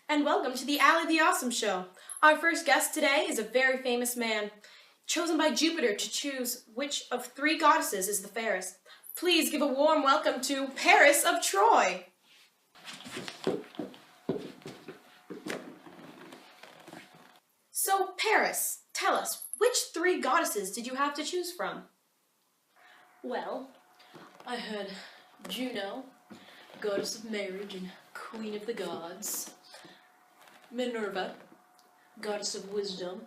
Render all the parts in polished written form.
and welcome to the Allie the Awesome Show. Our first guest today is a very famous man, chosen by Jupiter to choose which of three goddesses is the fairest. Please give a warm welcome to Paris of Troy. So, Paris, tell us, which three goddesses did you have to choose from? Well, I had Juno, goddess of marriage and queen of the gods, Minerva, goddess of wisdom,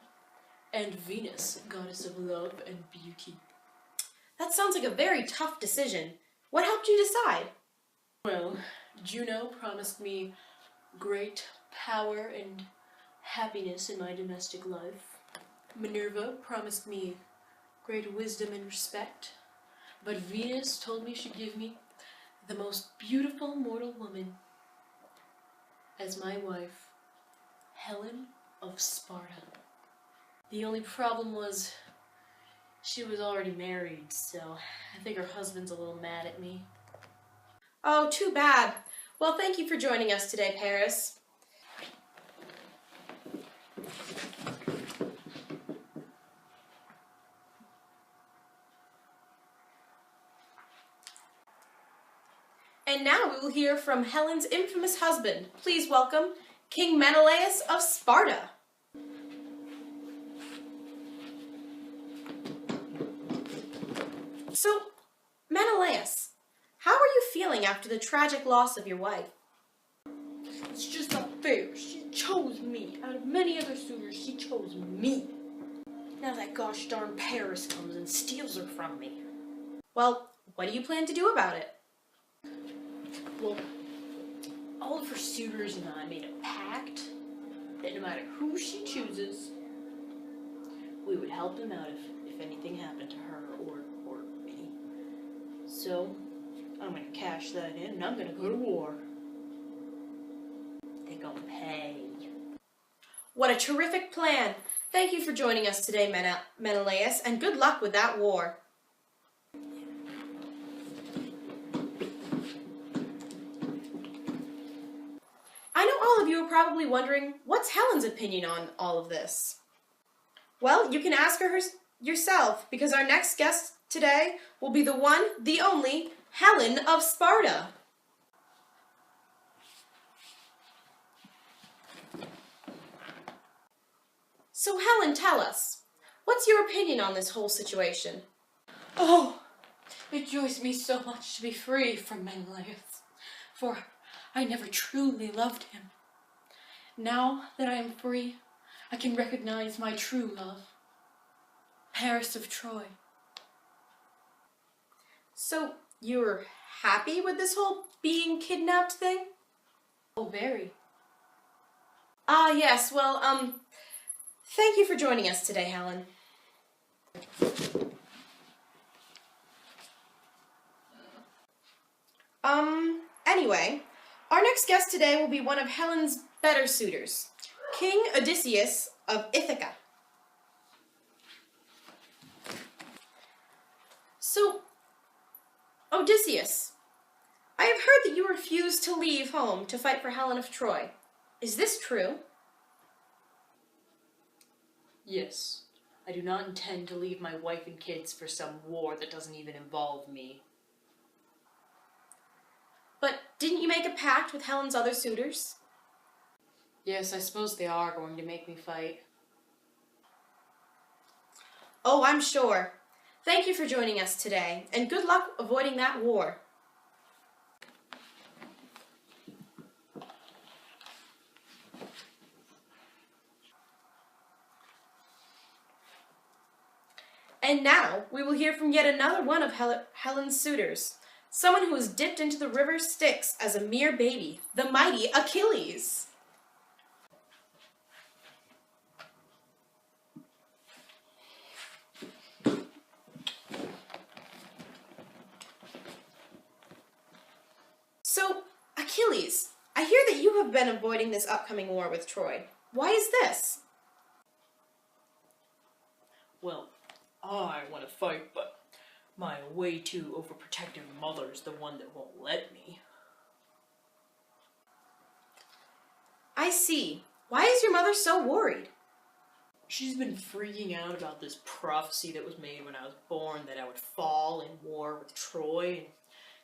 and Venus, goddess of love and beauty. That sounds like a very tough decision. What helped you decide? Well, Juno promised me great power and happiness in my domestic life. Minerva promised me great wisdom and respect. But Venus told me she'd give me the most beautiful mortal woman as my wife, Helen of Sparta. The only problem was she was already married, so I think her husband's a little mad at me. Oh, too bad. Well, thank you for joining us today, Paris. And now we will hear from Helen's infamous husband. Please welcome King Menelaus of Sparta. So, Menelaus, how are you feeling after the tragic loss of your wife? It's just not fair. She chose me. Out of many other suitors, she chose me. Now that gosh darn Paris comes and steals her from me. Well, what do you plan to do about it? Well, all of her suitors and I made a pact that no matter who she chooses, we would help them out if anything happened to her or me. So, I'm going to cash that in and I'm going to go to war. They're going to pay. What a terrific plan. Thank you for joining us today, Menelaus, and good luck with that war. I know all of you are probably wondering, what's Helen's opinion on all of this? Well, you can ask her yourself, because our next guest today will be the one, the only, Helen of Sparta. So Helen, tell us, what's your opinion on this whole situation? Oh, it joys me so much to be free from Menelaus, for I never truly loved him. Now that I am free, I can recognize my true love, Paris of Troy. So, you're happy with this whole being kidnapped thing? Oh, very. Ah, yes, well, thank you for joining us today, Helen. Anyway, our next guest today will be one of Helen's better suitors, King Odysseus of Ithaca. So, Odysseus, I have heard that you refused to leave home to fight for Helen of Troy. Is this true? Yes, I do not intend to leave my wife and kids for some war that doesn't even involve me. But didn't you make a pact with Helen's other suitors? Yes, I suppose they are going to make me fight. Oh, I'm sure. Thank you for joining us today, and good luck avoiding that war. And now, we will hear from yet another one of Helen's suitors, someone who was dipped into the river Styx as a mere baby, the mighty Achilles. So, Achilles, I hear that you have been avoiding this upcoming war with Troy. Why is this? Well, I want to fight, but my way too overprotective mother's the one that won't let me. I see. Why is your mother so worried? She's been freaking out about this prophecy that was made when I was born that I would fall in war with Troy. And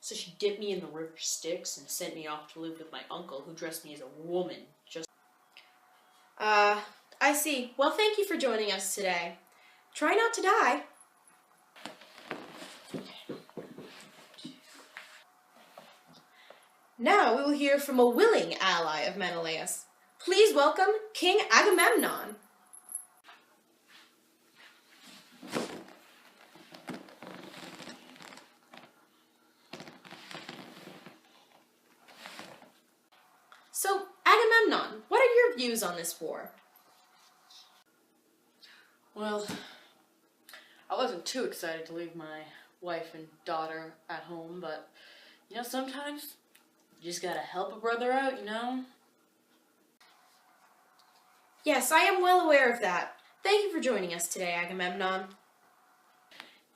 so she dipped me in the river Styx and sent me off to live with my uncle, who dressed me as a woman. I see. Well, thank you for joining us today. Try not to die. Now we will hear from a willing ally of Menelaus. Please welcome King Agamemnon. So, Agamemnon, what are your views on this war? Well, I wasn't too excited to leave my wife and daughter at home, but, sometimes you just gotta help a brother out, Yes, I am well aware of that. Thank you for joining us today, Agamemnon.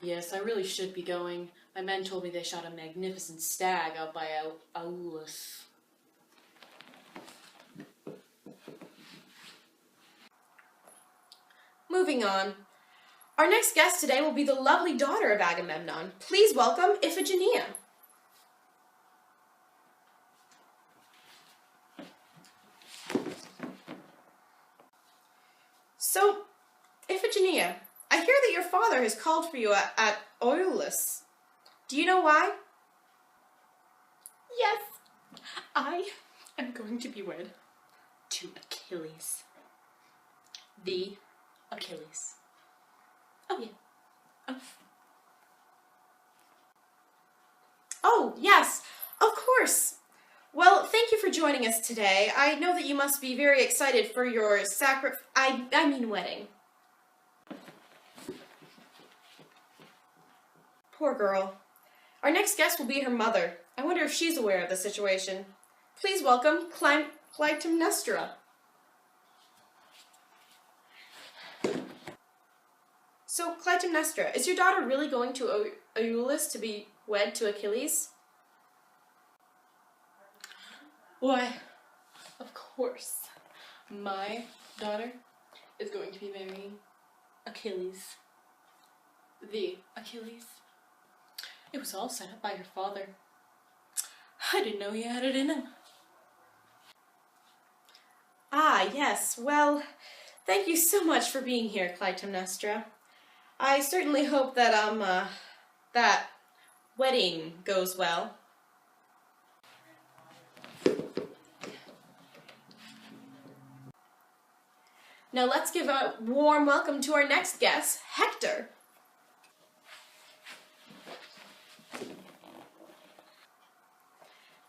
Yes, I really should be going. My men told me they shot a magnificent stag out by Aulus. Moving on. Our next guest today will be the lovely daughter of Agamemnon. Please welcome Iphigenia. So, Iphigenia, I hear that your father has called for you at Aulus. Do you know why? Yes, I am going to be wed to Achilles. The Achilles. Oh, yeah. Oh, yes, of course. Well, thank you for joining us today. I know that you must be very excited for your wedding. Poor girl. Our next guest will be her mother. I wonder if she's aware of the situation. Please welcome Clytemnestra. So, Clytemnestra, is your daughter really going to Aulus to be wed to Achilles? Why, of course, my daughter is going to be marrying Achilles. The Achilles. It was all set up by her father. I didn't know he had it in him. Ah, yes. Well, thank you so much for being here, Clytemnestra. I certainly hope that, that wedding goes well. Now let's give a warm welcome to our next guest, Hector.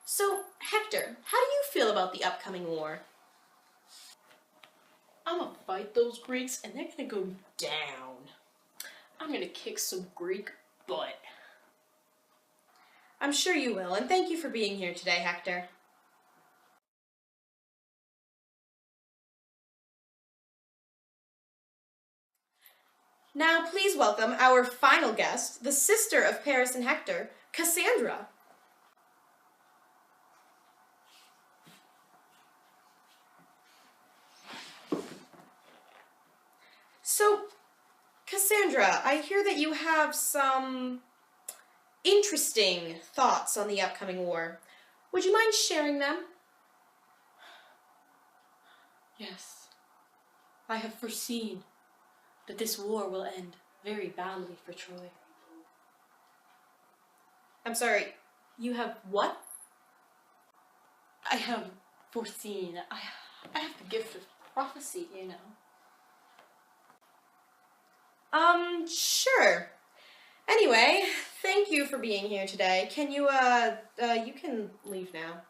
So, Hector, how do you feel about the upcoming war? I'm gonna fight those Greeks and they're gonna go down. I'm gonna kick some Greek butt. I'm sure you will, and thank you for being here today, Hector. Now, please welcome our final guest, the sister of Paris and Hector, Cassandra. So, Cassandra, I hear that you have some interesting thoughts on the upcoming war. Would you mind sharing them? Yes, I have foreseen that this war will end very badly for Troy. I'm sorry, you have what? I have foreseen. I have the gift of prophecy, Sure. Anyway, thank you for being here today. Can you, you can leave now.